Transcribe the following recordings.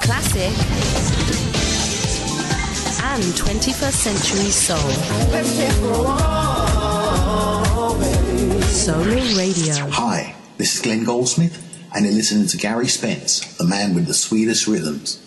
classic, and 21st century soul. Solar Radio. Hi, this is Glen Goldsmith, and you're listening to Gary Spence, the man with the sweetest rhythms.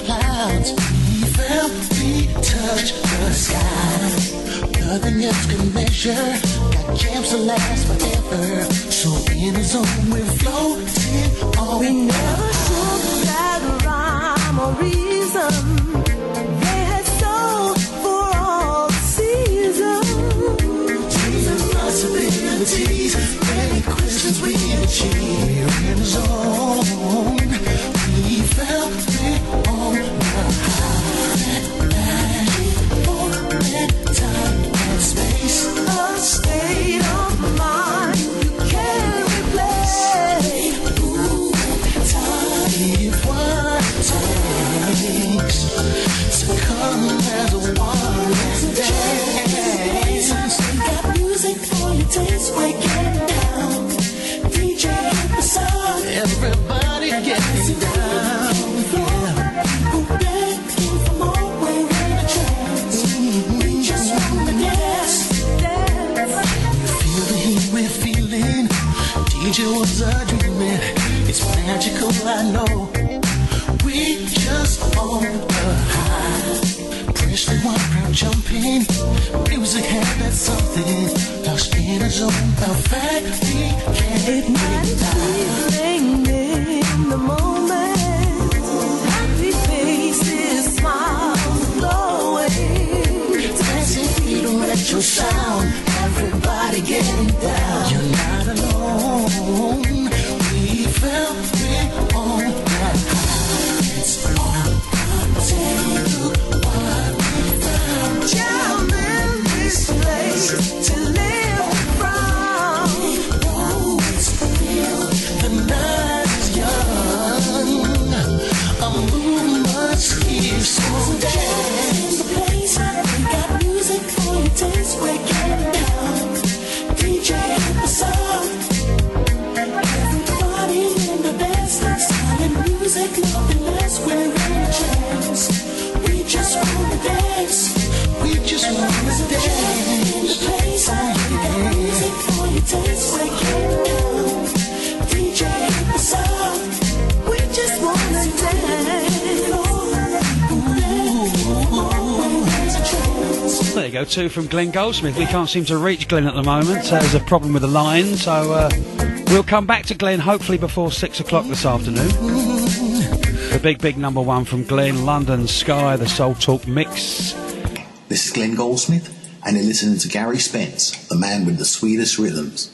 clouds. We felt, we touched the sky. Nothing else can measure. Got jams to last forever. So in the zone we're floating on. We never should have rhyme or reason. They had soul for all seasons. Dreams and possibilities. Many questions we achieve. We're in the zone. We felt it on the high. Moment, time and space. A state of mind you can't replace. Time if what it takes to come as one and dance. We got music for your taste. We're getting down. DJ hit the sound. Everybody getting down. People begging for more. We're in a trance. We just wanna dance. You feel the heat we're feeling. DJ was a dreaming. It's magical, I know. We just on the high. Pressure one crowd jumping. Music had that something. Lost in a zone. The fact we can't It might be in the moment. Happy faces, smiles glowing. dancing feet on retro sound. Everybody getting down. You're not alone. We felt it on that high. It's all take what we found. Jam in this place to live from. Oh, it's real. The night is young. A moonless here, so dance. The place we got music for your taste. We're getting down. DJ hit the sound. Everybody in the dance. Silent music, nothing less. We're in a trance. We just wanna dance. We just wanna dance. In the place we got music for your taste. We're getting down. DJ hit the sound. We just wanna dance. There you go, two from Glen Goldsmith. We can't seem to reach Glen at the moment. There's a problem with the line, so we'll come back to Glen hopefully before 6 o'clock this afternoon. The big number one from Glen, London Sky, the Soul Talk mix. This is Glen Goldsmith, and you're listening to Gary Spence, the man with the sweetest rhythms.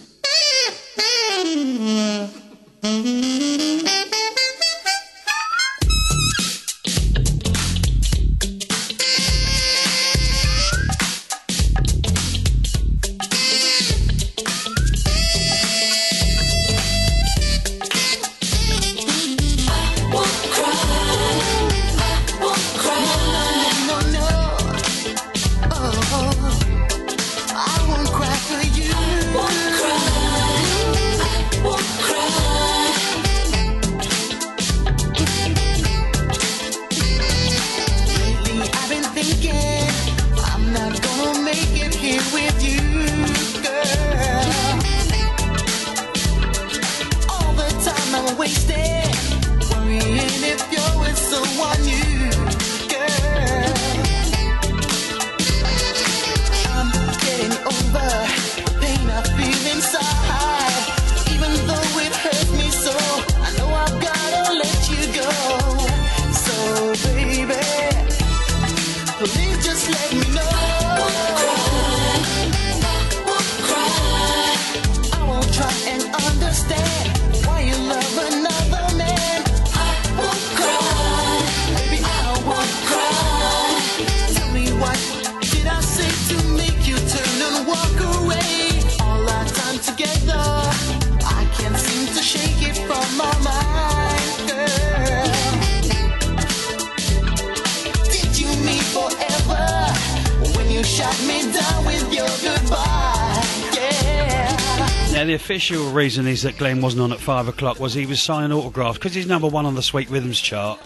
The official reason is that Glenn wasn't on at 5 o'clock was he was signing autographs because he's number one on the Sweet Rhythms chart.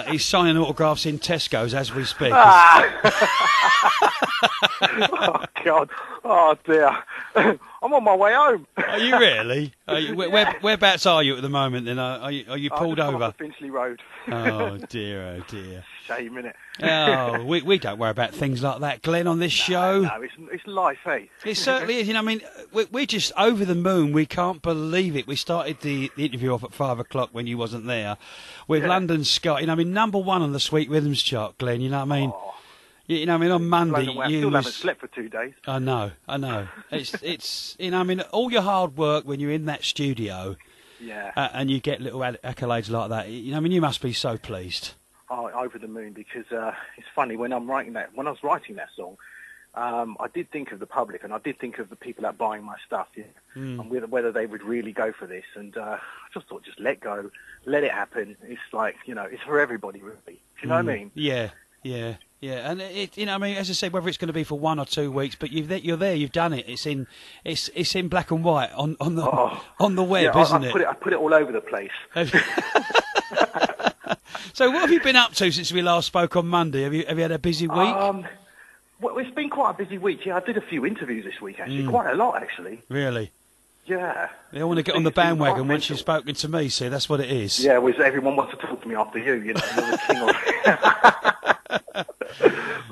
He's signing autographs in Tesco's as we speak. Oh God! Oh dear! I'm on my way home. Are you really? Whereabouts are you at the moment? Then are you pulled just come over? up the Finchley Road. Oh dear. Shame, innit? Oh, we don't worry about things like that, Glenn, on this show. No, it's life, eh? It certainly is. I mean, we're just over the moon. We can't believe it. We started the interview off at 5 o'clock when you wasn't there with London Scott. I mean, number one on the Sweet Rhythms chart, Glenn. You know what I mean? Oh. I mean, on Monday, I still haven't slept for 2 days. I know. It's I mean, all your hard work when you're in that studio, and you get little accolades like that. I mean, you must be so pleased. Oh, over the moon, because it's funny when I was writing that song, I did think of the public, and I did think of the people that are buying my stuff, and whether they would really go for this. And I just thought, just let go, let it happen. It's like, it's for everybody, really. Do you know what I mean? Yeah. And I mean, as I say, whether it's going to be for 1 or 2 weeks, but you're there, you've done it. It's in black and white on the web, isn't it? I put it all over the place. So, what have you been up to since we last spoke on Monday? Have you had a busy week? Well, it's been quite a busy week. Yeah, I did a few interviews this week, actually. Quite a lot, actually. Really? Yeah. They all want to get on the bandwagon once you've spoken to me, see, that's what it is. Yeah, everyone wants to talk to me after you, You're the king of...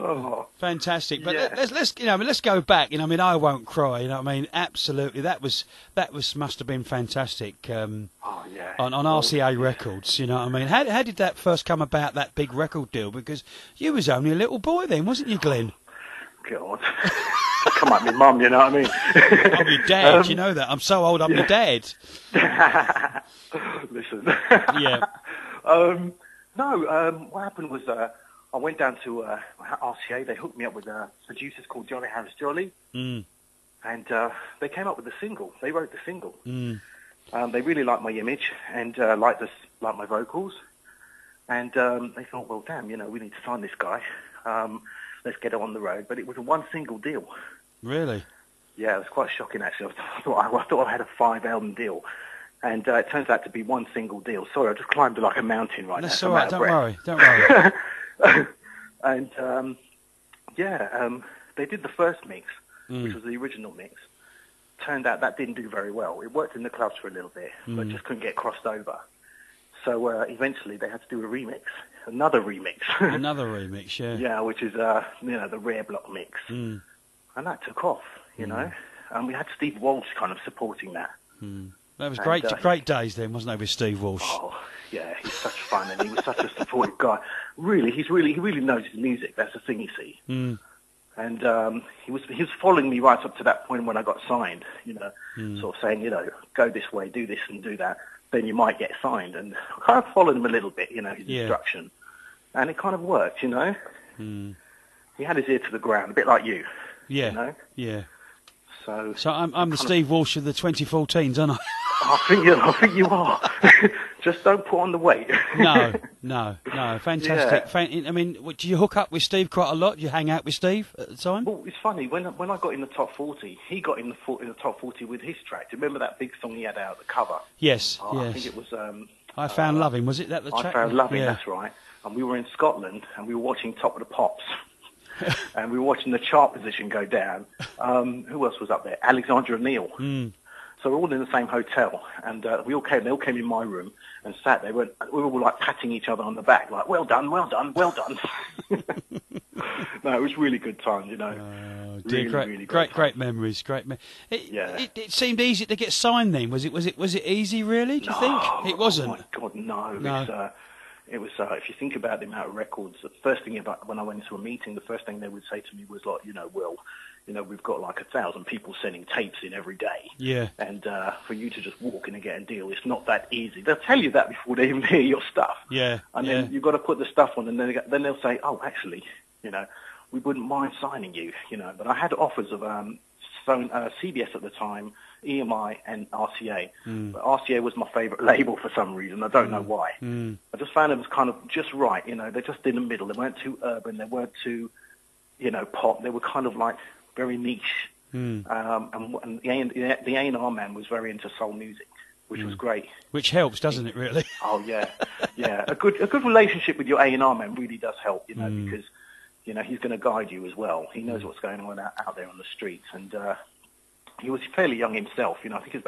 Oh. Fantastic, but let's go back. I mean, I won't cry. I mean, absolutely, that must have been fantastic. On RCA Records. You know what I mean? How did that first come about? That big record deal? Because you was only a little boy then, wasn't you, Glenn? God, come at me, Mum. You know what I mean? I'm your dad. You know that. I'm so old. I'm your dad. Listen. Yeah. What happened was I went down to RCA. They hooked me up with producers called Johnny Harris Jolly, and they came up with the single. They wrote the single. They really liked my image and liked my vocals, and they thought, well, damn, we need to sign this guy. Let's get it on the road. But it was a one single deal. Really? Yeah, it was quite shocking actually. I thought I had a 5-album deal. And it turns out to be one single deal. Sorry, I just climbed like a mountain right now. That's all right, don't worry. And, they did the first mix, which was the original mix. Turned out that didn't do very well. It worked in the clubs for a little bit, but just couldn't get crossed over. So eventually they had to do another remix. Another remix, yeah. Yeah, which is, the Rare Block mix. And that took off, And we had Steve Walsh kind of supporting that. That was great days then, wasn't it, with Steve Walsh? Oh, yeah, he's such fun, and he was such a supportive guy. Really, he really knows his music. That's the thing, you see. And he was following me right up to that point when I got signed. Sort of saying, go this way, do this and do that. Then you might get signed. And I kind of followed him a little bit, his instruction, and it kind of worked. He had his ear to the ground, a bit like you. Yeah. Yeah. So I'm the Steve Walsh of the 2014s, aren't I? I think you are. Just don't put on the weight. No. Fantastic. Yeah. I mean, do you hook up with Steve quite a lot? Do you hang out with Steve at the time? Well, it's funny. When I got in the top 40, he got in the top 40 with his track. Do you remember that big song he had out, the cover? Yes. Yes. I think it was... I Found Loving. Was it that the track? I Found Loving, that's right. And we were in Scotland, and we were watching Top of the Pops. And we were watching the chart position go down. Who else was up there? Alexandra Neal. So we're all in the same hotel, and they all came in my room and sat there. We were all like patting each other on the back, like, well done. No, it was really good times, Oh, dear, great memories, It seemed easy to get signed then. Was it easy, really, do you think? It wasn't? Oh, my God, no. It was, if you think about the amount of records, the first thing when I went into a meeting, the first thing they would say to me was like, we've got like 1,000 people sending tapes in every day. Yeah. And for you to just walk in and get a deal, it's not that easy. They'll tell you that before they even hear your stuff. Yeah. And then you've got to put the stuff on, and then they'll say, oh, actually, we wouldn't mind signing you, But I had offers of CBS at the time, EMI and RCA. But RCA was my favourite label for some reason. I don't know why. I just found it was kind of just right, They're just in the middle. They weren't too urban. They weren't too, pop. They were kind of like very niche. And the A&R man was very into soul music, which was great. Which helps, doesn't it, really? Oh, yeah. Yeah. A good relationship with your A&R man really does help, because, he's going to guide you as well. He knows what's going on out there on the streets. And he was fairly young himself. You know, I think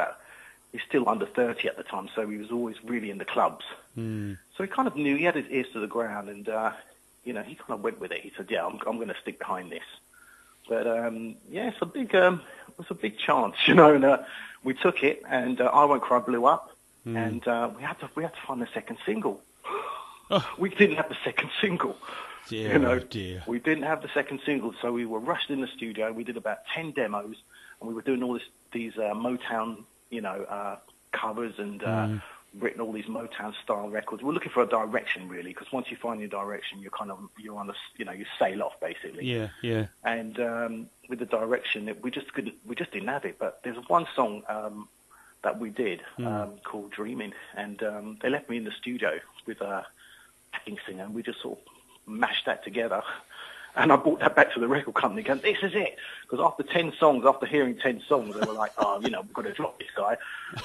he's still under 30 at the time, so he was always really in the clubs. Mm. So he kind of knew, he had his ears to the ground, and you know, he kind of went with it. He said, "Yeah, I'm going to stick behind this." But yeah, it was a big chance, you know, and we took it, and I Won't Cry blew up, and we had to find the second single. We didn't have the second single. Dear, you know, dear. We didn't have the second single, so we were rushed in the studio. We did about 10 demos, and we were doing all these Motown, you know, covers and written all these Motown style records. We're looking for a direction, really, because once you find your direction, you're on the, you know, you sail off basically. Yeah, yeah. And with the direction, we just didn't have it. But there's one song that we did called "Dreaming," and they left me in the studio with a backing singer, and we just sort of mashed that together. And I brought that back to the record company going, "This is it." Because after hearing 10 songs, they were like, "Oh, you know, we've got to drop this guy."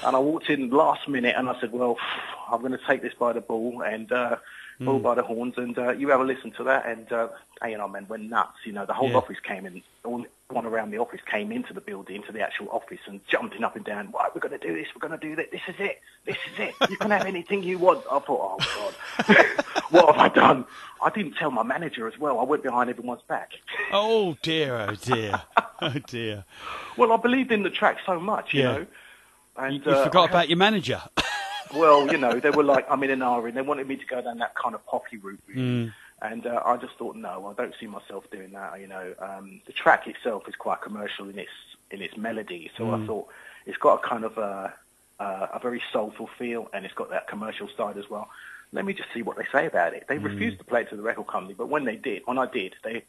And I walked in last minute and I said, "Well, I'm going to take this by the ball and bull by the horns, and you have a listen to that." And A&R men went nuts. You know, the whole office came in, everyone around the office came into the building, into the actual office, and jumping up and down. "Right, we're going to do this. We're going to do that. This is it. This is it. You can have anything you want." I thought, "Oh God, what have I done?" I didn't tell my manager as well. I went behind everyone's back. Oh dear, oh dear, oh dear. Well, I believed in the track so much, you know. And you forgot about your manager. Well, you know, they were like, I'm in an R, and they wanted me to go down that kind of poppy route. Really. And I just thought, no, I don't see myself doing that. You know, the track itself is quite commercial in its melody, so I thought it's got a kind of a very soulful feel, and it's got that commercial side as well. Let me just see what they say about it. They refused to play it to the record company, but when I did, the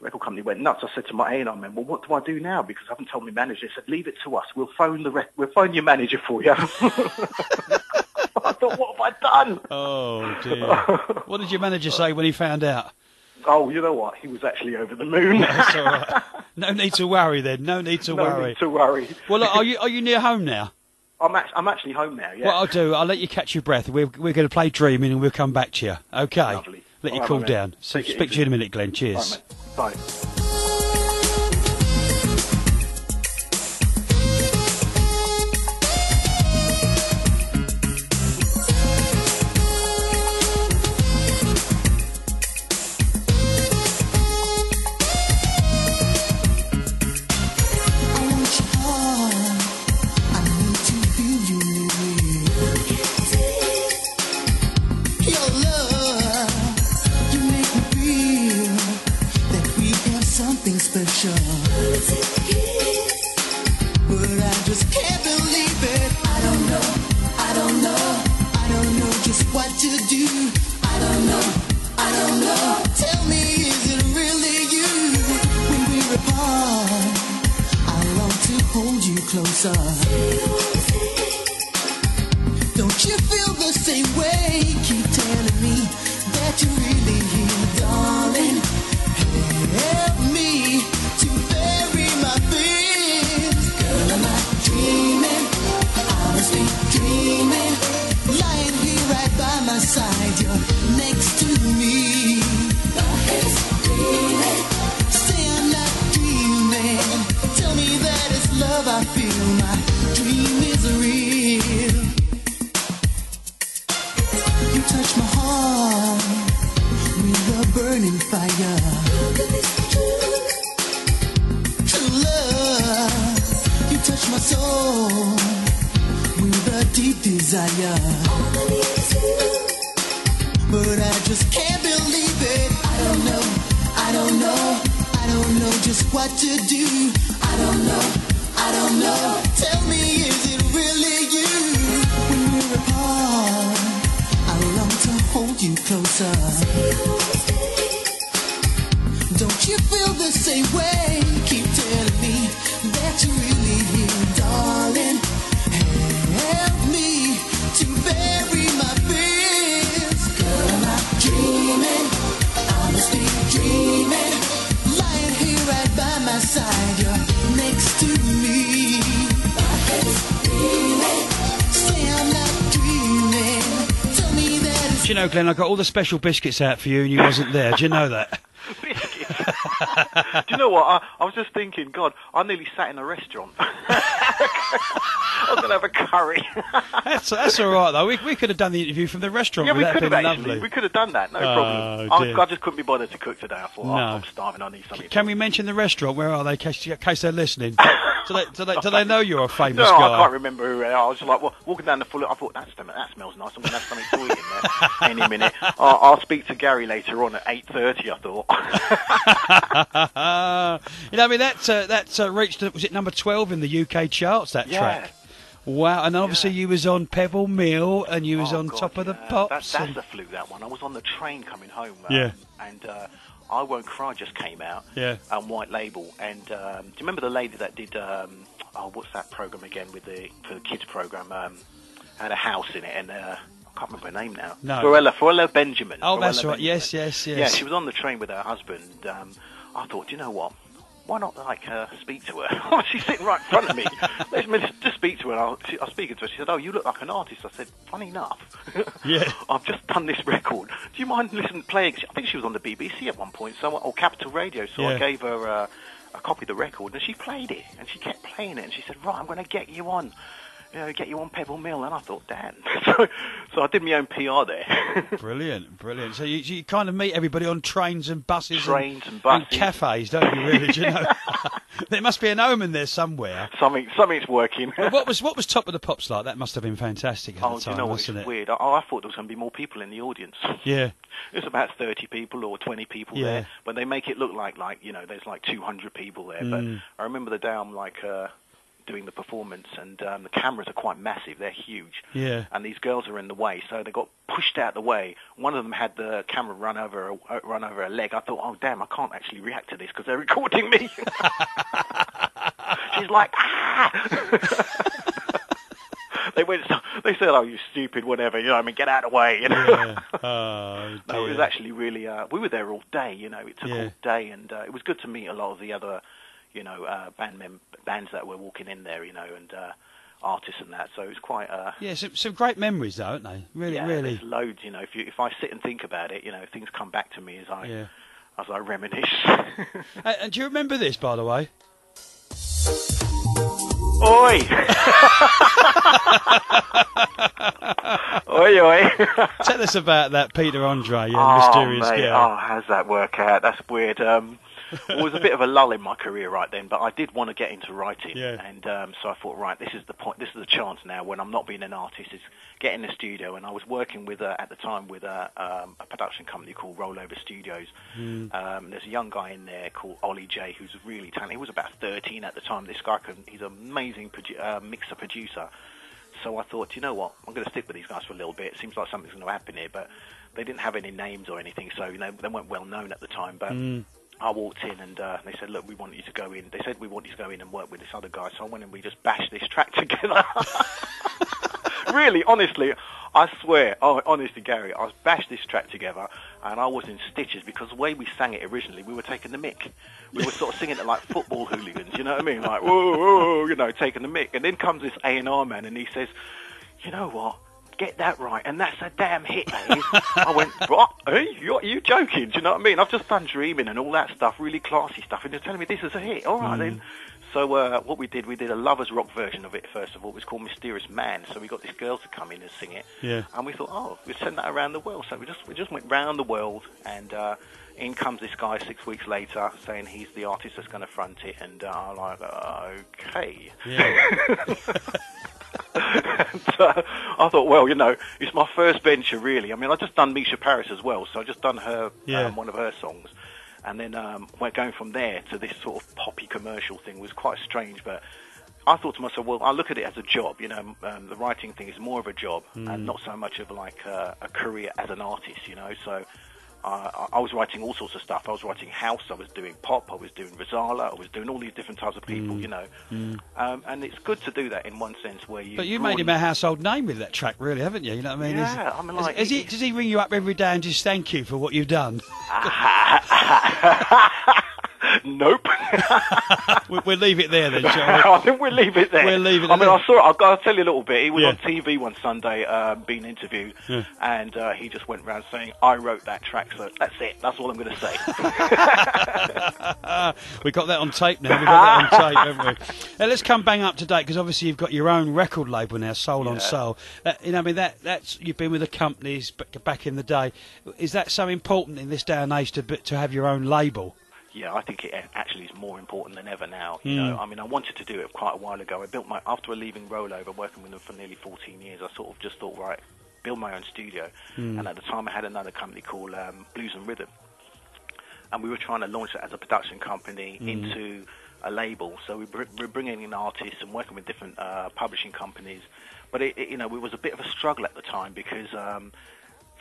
record company went nuts. I said to my A&R man, "Well, what do I do now? Because I haven't told my manager." They said, "Leave it to us. We'll phone your manager for you." I thought, what have I done? Oh dear. What did your manager say when he found out? Oh, you know what? He was actually over the moon. That's all right. No need to worry then. No need to worry. No need to worry. Well, look, are you near home now? I'm actually home now, yeah. What I'll do, I'll let you catch your breath. We're going to play Dreaming and we'll come back to you. Okay? Lovely. Let you All cool right, down. So, speak to you in a minute, Glenn. Cheers. All right, mate. Bye. Special, but I just can't believe it. I don't know just what to do. I don't know. Tell me, is it really you? When we're apart, I long to hold you closer. Don't you feel the same way? Keep telling me that you're really here, darling. Help me to bury my fears. Girl, am I dreaming? I must be dreaming. Lying here right by my side, you're next to me. My head's dreaming. Say I'm not dreaming. Tell me that it's love I feel. My dream is real. You touch my heart with a burning fire. True love, you touch my soul with a deep desire. But I just can't believe it. I don't know just what to do. I don't know. Tell me, is it really you? When we're apart, I long to hold you closer. Don't you feel the same way? Keep telling me that you're really here, darling. Help me to bury my fears. Girl, I'm not dreaming. I must be dreaming. Lying here right by my side, you're next to me. My head's dreaming. Say I'm not dreaming. Tell me that it's... Do you know, Glenn, I got all the special biscuits out for you and you wasn't there. Do you know that? Biscuits? Do you know what? I was just thinking, God, I nearly sat in a restaurant. I was going to have a curry. That's all right, though. We could have done the interview from the restaurant. Yeah, we That could have been actually. lovely. We could have done that, no problem. I just couldn't be bothered to cook today. I thought, I'm starving, I need something. Can we mention the restaurant? Where are they, in case they're listening? do they know you're a famous no, guy? I can't remember who they are. I was just like, walking down the full. I thought, that smells nice. I'm going to have something to eat in there any minute. I'll speak to Gary later on at 8:30, I thought. I mean, that reached, was it number 12 in the UK charts, that track? Wow, and obviously you was on Pebble Mill, and you was on Top of the Pops. That's the fluke, that one. I was on the train coming home, and I Won't Cry just came out, on White Label. And do you remember the lady that did, what's that program again, for the kids program, had a house in it, and I can't remember her name now. No. Forella Benjamin. Oh, that's Forella right. Benjamin. Yes. Yeah, she was on the train with her husband. I thought, do you know what? Why not speak to her? She's sitting right in front of me. Let me just speak to her. I was speaking to her. She said, "Oh, you look like an artist." I said, "Funny enough, I've just done this record. Do you mind playing?" I think she was on the BBC at one point, or Capital Radio. So I gave her a copy of the record, and she played it, and she kept playing it, and she said, "Right, I'm going to get you on." Get you on Pebble Mill, and I thought, damn. So I did my own PR there. Brilliant. So you kind of meet everybody on trains and buses, and cafes, don't you? Really? Do you know? There must be an omen there somewhere. Something's working. What was Top of the Pops like? That must have been fantastic at the time, do you know what? wasn't It's it? weird. I thought there was going to be more people in the audience. Yeah. There's about 30 people or 20 people there, but they make it look like there's like 200 people there. But I remember the day I'm doing the performance, and the cameras are quite massive. They're huge. Yeah. And these girls are in the way, so they got pushed out the way. One of them had the camera run over her leg. I thought, oh damn, I can't actually react to this because they're recording me. She's like, ah. They said, "Oh, you stupid, whatever." You know, I mean, get out of the way. You know. Yeah. Oh, no, it was actually really. We were there all day. You know, it took all day, and it was good to meet a lot of the other, bands that were walking in there. You know, and artists and that. So it was quite. Some great memories, though, aren't they? Really. There's loads. You know, if I sit and think about it, things come back to me as I reminisce. And do you remember this, by the way? Oi! Oi! Tell us about that Peter Andre, mysterious girl. Oh, how's that work out? That's weird. It was a bit of a lull in my career right then, but I did want to get into writing, and so I thought, right, this is the point, this is the chance now when I'm not being an artist, is get in the studio. And I was working with at the time with a production company called Rollover Studios. There's a young guy in there called Ollie J, who's really talented. He was about 13 at the time. This guy he's an amazing mixer producer. So I thought, you know what, I'm going to stick with these guys for a little bit. It seems like something's going to happen here, but they didn't have any names or anything, so they weren't well known at the time. But I walked in and they said, look, we want you to go in. They said, we want you to go in and work with this other guy. So I went and we just bashed this track together. Really, honestly, I swear, honestly, Gary, I bashed this track together and I was in stitches because the way we sang it originally, we were taking the mick. We were sort of singing it like football hooligans, you know what I mean? Like, whoa, taking the mick. And then comes this A&R man and he says, you know what? Get that right, and that's a damn hit, that is. I went, what? Hey, you joking? Do you know what I mean? I've just done Dreaming and all that stuff, really classy stuff, and you're telling me this is a hit. All right, then. So what we did a lovers rock version of it, first of all. It was called Mysterious Man, so we got this girl to come in and sing it. Yeah. And we thought, we'd send that around the world. So we just went round the world, and in comes this guy 6 weeks later saying he's the artist that's going to front it, and I'm like, okay. Yeah. And, I thought, well, it's my first venture, really. I mean, I've just done Misha Paris as well, so I just done her one of her songs, and then we're going from there to this sort of poppy commercial thing. Was quite strange, but I thought to myself, well, I look at it as a job. The writing thing is more of a job and not so much of like a career as an artist. So. I was writing all sorts of stuff. I was writing house, I was doing pop, I was doing Rosala, I was doing all these different types of people, and it's good to do that in one sense where you... But you made him a household name with that track, really, haven't you? You know what I mean? Yeah, I mean, like... Does he ring you up every day and just thank you for what you've done? Nope. We'll leave it there then, shall we? I think we'll leave it there. We'll leave it I mean, there. I saw it. I'll tell you a little bit. He was Yeah. on TV one Sunday being interviewed, Yeah. and he just went around saying, I wrote that track, so that's it. That's all I'm going to say. We got that on tape now. We've got that on tape, haven't we? Now, let's come bang up to date, because obviously you've got your own record label now, Soul on Soul. I mean, that's you've been with the companies back in the day. Is that so important in this day and age to have your own label? Yeah, I think it actually is more important than ever now. You know, I mean, I wanted to do it quite a while ago. After leaving Rollover, working with them for nearly 14 years, I sort of just thought, right, build my own studio. And at the time, I had another company called Blues and Rhythm, and we were trying to launch it as a production company into a label. So we're bringing in artists and working with different publishing companies. But it was a bit of a struggle at the time because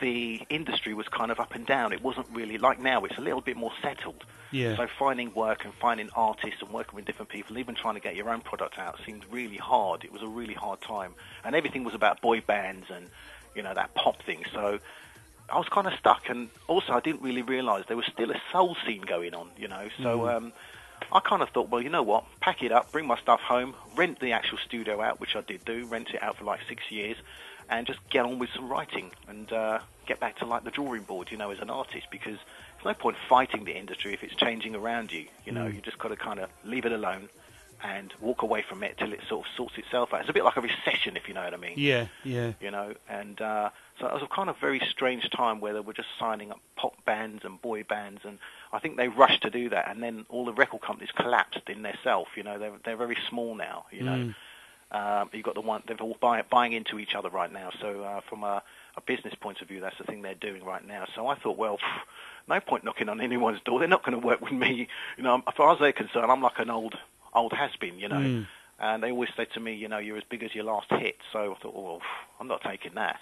the industry was kind of up and down. It wasn't really like now. It's a little bit more settled. Yeah. So finding work and finding artists and working with different people, even trying to get your own product out, seemed really hard. It was a really hard time. And everything was about boy bands and, you know, that pop thing. So I was kind of stuck. And also I didn't really realise there was still a soul scene going on, you know. So I kind of thought, well, you know what, pack it up, bring my stuff home, rent the actual studio out, which I did do, rent it out for like 6 years, and just get on with some writing and get back to like the drawing board, you know, as an artist, because there's no point fighting the industry if it's changing around you. You know, you just got to kind of leave it alone and walk away from it till it sort of sorts itself out. It's a bit like a recession, if you know what I mean. Yeah, yeah. You know, and so it was a kind of very strange time where they were just signing up pop bands and boy bands, and I think they rushed to do that, and then all the record companies collapsed in their self. You know, they're very small now. You know, you've got the one they're all buying into each other right now. So from a business point of view, that's the thing they're doing right now. So I thought, well, no point knocking on anyone's door. They're not going to work with me. You know, as far as they're concerned, I'm like an old has-been, you know. And they always say to me, you know, you're as big as your last hit. So I thought, well, I'm not taking that.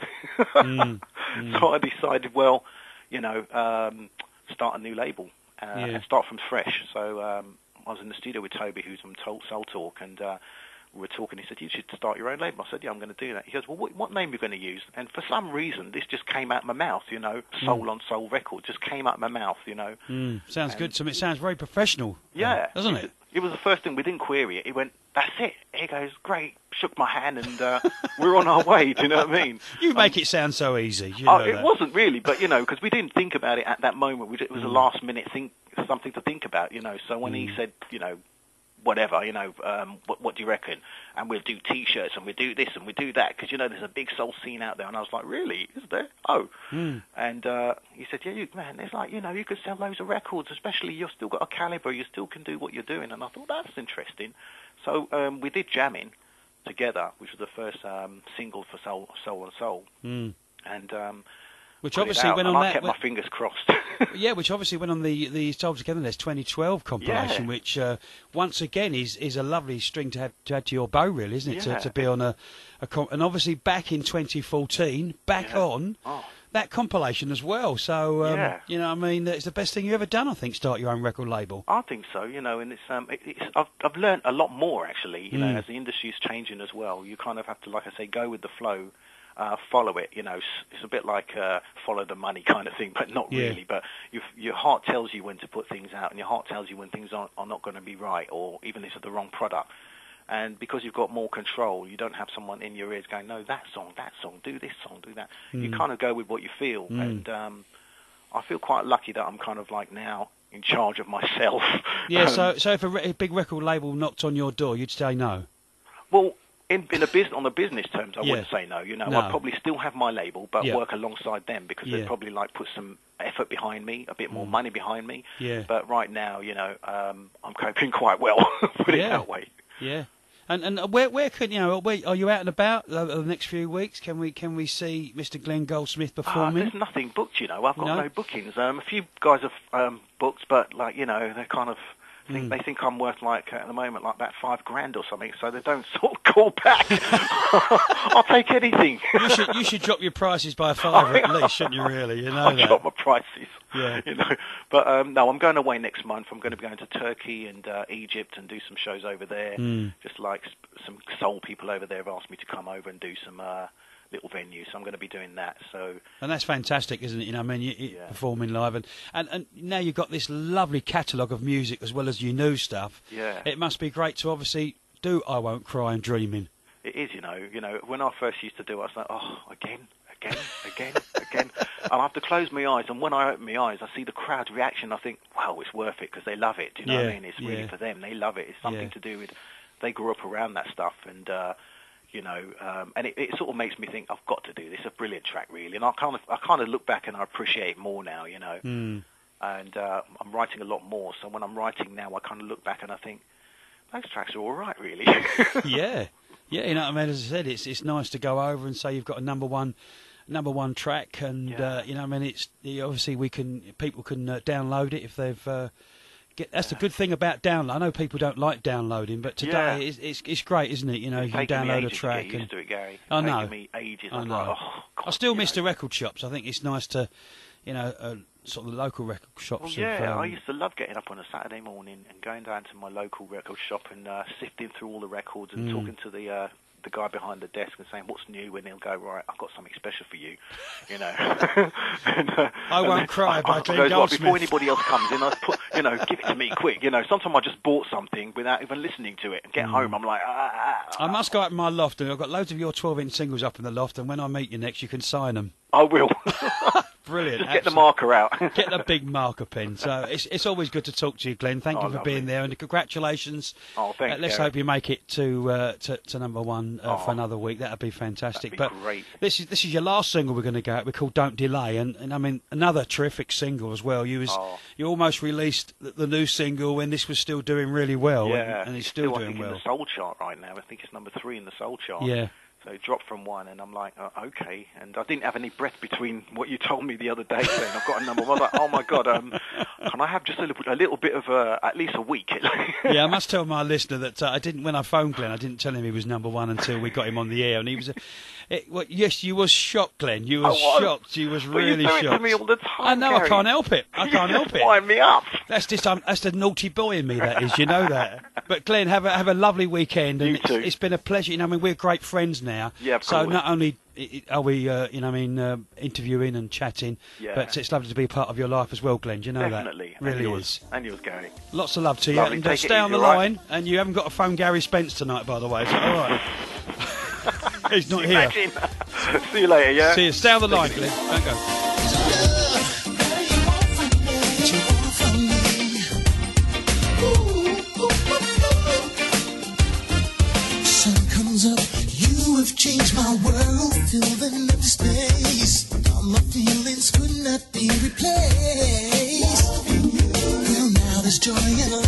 So I decided, well, you know, start a new label and start from fresh. So I was in the studio with Toby, who's from Soul Talk, and we were talking. He said, you should start your own label. I said, yeah, I'm going to do that. He goes, well, what name are you going to use? And for some reason, this just came out of my mouth, you know, Soul on Soul Record just came out of my mouth, you know. Sounds good to me. It sounds very professional. Yeah. Doesn't it? It was the first thing. We didn't query it. He went, that's it. He goes, great. Shook my hand, and we're on our way. Do you know what I mean? You make it sound so easy. You know it that. wasn't really, but, you know, because we didn't think about it at that moment. It was a last-minute thing, something to think about, you know. So when he said, you know, whatever, you know, what do you reckon? And we'll do T-shirts, and we do this, and we do that, because, you know, there's a big soul scene out there. And I was like, really? Is there? Oh. And he said, yeah, man, there's like, you know, you could sell loads of records, especially you've still got a caliber, you still can do what you're doing. And I thought, that's interesting. So we did Jamming together, which was the first single for Soul on Soul. And which obviously went on I that. kept my fingers crossed. Yeah, which obviously went on the Soul Together. There's 2012 compilation, which once again is a lovely string to add to your bow, really, isn't it? Yeah. To be on and obviously back in 2014, on that compilation as well. So you know, I mean, it's the best thing you've ever done. I think start your own record label. I think so. You know, and I've learned a lot more actually. You know, as the industry's changing as well, you kind of have to, like I say, go with the flow. Follow it, you know. It's a bit like follow the money kind of thing, but not really. But your heart tells you when to put things out, and your heart tells you when things are not going to be right, or even if it's the wrong product. And because you've got more control, you don't have someone in your ears going, no, that song, do this song, do that. You kind of go with what you feel, and I feel quite lucky that I'm kind of like now in charge of myself. Yeah. So if a big record label knocked on your door, you'd say no. Well. On the business terms, I wouldn't say no. You know, I'd probably still have my label, but work alongside them because they'd probably like put some effort behind me, a bit more money behind me. Yeah. But right now, you know, I'm coping quite well. Put it that way. Yeah. And where could you know? Are you out and about the next few weeks? Can we see Mr. Glen Goldsmith performing? There's nothing booked. You know, I've got no bookings. A few guys have booked, but like you know, they're kind of. They think I'm worth like at the moment like about $5,000 or something, so they don't sort of call back. I'll take anything. You should drop your prices by $5 at least, shouldn't you? Really, you know I'll that. drop my prices. Yeah, you know. But no, I'm going away next month. I'm going to be going to Turkey and Egypt and do some shows over there. Just like some soul people over there have asked me to come over and do some little venue, so I'm going to be doing that. So, and that's fantastic, isn't it? You know, I mean, you performing live, and now you've got this lovely catalogue of music as well as your new stuff. Yeah, it must be great to obviously do "I Won't Cry" and "Dreaming." It is, you know. When I first used to do it, I was like, oh, again. And I have to close my eyes, and when I open my eyes, I see the crowd reaction. I think, wow, it's worth it because they love it. Do you know what I mean? It's really for them. They love it. It's something to do with they grew up around that stuff, and and it sort of makes me think I've got to do this. A brilliant track, really. And I kind of look back and I appreciate it more now, you know. And I'm writing a lot more, so when I'm writing now, I kind of look back and I think those tracks are all right, really. Yeah, you know what I mean. As I said, it's nice to go over and say you've got a number one track, and you know what I mean. It's obviously people can download it if they've. That's the good thing about download. I know people don't like downloading, but today it's great, isn't it? You know, you can download a track. To get used to it, Gary. I know. Taking me ages. I know. Like, oh, God, I still miss the record shops. I think it's nice to, you know, sort of the local record shops. Well, I used to love getting up on a Saturday morning and going down to my local record shop and sifting through all the records and talking to the guy behind the desk and saying, what's new? And he'll go, right, I've got something special for you, you know. I Won't Cry by Glen Goldsmith. Before anybody else comes in, I put, give it to me quick, you know. Sometimes I just bought something without even listening to it and get home, I'm like, I must go up in my loft, and I've got loads of your 12-inch singles up in the loft, and when I meet you next, you can sign them. I will. Brilliant. Just get the marker out. Get the big marker pen. So it's always good to talk to you, Glenn. Thank you for being there, and congratulations. Oh, thanks. Let's hope you make it to number one for another week. That'd be fantastic. That'd be great. This is your last single we're going to go out. We're called "Don't Delay," and I mean another terrific single as well. You almost released the new single when this was still doing really well, and it's still doing well. In the soul chart right now. I think it's number 3 in the soul chart. Yeah. So it dropped from 1, and I'm like, okay. And I didn't have any breath between what you told me the other day saying I've got a number 1. I was like, oh my God, can I have just a little bit of at least a week? Yeah, I must tell my listener that when I phoned Glenn, I didn't tell him he was number 1 until we got him on the air, and he was. Yes, you was shocked, Glenn. You was shocked. You was really shocked. You do it to me all the time. I know. Gary. I can't help it. I can't help it. Wind me up. That's the naughty boy in me. That is. You know that. But Glenn, have a lovely weekend. And you too. It's been a pleasure. You know, I mean, we're great friends now. Yeah, of course. So not only are we, interviewing and chatting, but it's lovely to be part of your life as well, Glenn. Do you know Definitely. that? Really is. And yours, Gary. Lots of love to you. Lovely. And stay on the line. And you haven't got to phone Gary Spence tonight, by the way. So, all right. He's not here. See you later, yeah? See you. Stay on the line, Glenn. Don't go. Sun comes up, you have changed my world. Fill the empty space. All my feelings could not be replaced. Well, now there's joy and love.